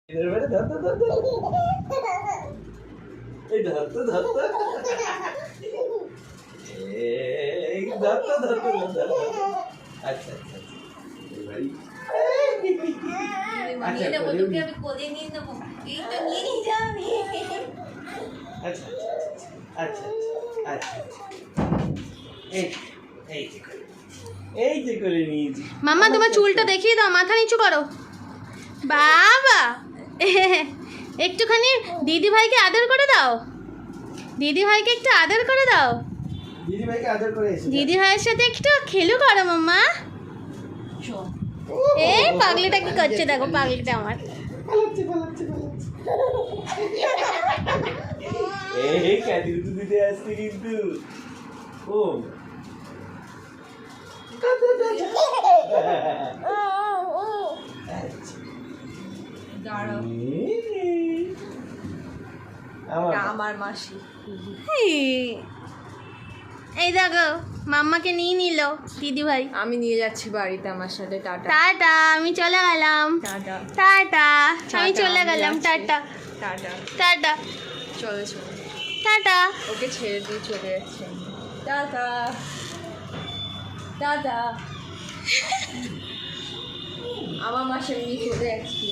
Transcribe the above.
এবারে ধর ধর ধর এই ধর তো ধর তো এই ধর তো ধর তো আচ্ছা আচ্ছা এবারে নিয়ে নেবো তোকে আমি কোলে নিয়ে নেবো এই তো নিয়ে যাবি আচ্ছা আচ্ছা আচ্ছা এই এই যে করে এই যে করে নিয়েছি মাম্মা তোমার চুলটা দেখিয়ে দাও, মাথা নিচু করো। বাবা একটুখানি দিদি ভাইকে আদর করে দাও, দিদি ভাইকে একটু আদর করে দাও, দিদি ভাইকে আদর করে এসে দিদি ভাইয়ের সাথে একটু খেলু করো মাম্মা। এই পাগলিটা কি করছে দেখো, পাগলিটা আমার। পালাচ্ছে পালাচ্ছে পালাচ্ছে এই ক্যাদির তো দিতে আসছে কিন্তু ও দাঁড়াও আমার মাসি এই দেখো মাম্মাকে নিয়ে নিল দিদি ভাই। আমি নিয়ে যাচ্ছি বাড়িতে আমার সাথে টাটা টাটা, আমি চলে গেলাম। টাটা টাটা, আমি টাটা, চলে আমি গেলাম। যাচ্ছি। টাটা টাটা টাটা চলে চলে টাটা। ওকে ছেড়ে দিয়ে চলে যাচ্ছে টাটা টাটা আমার মাসে এমনি চলে যাচ্ছি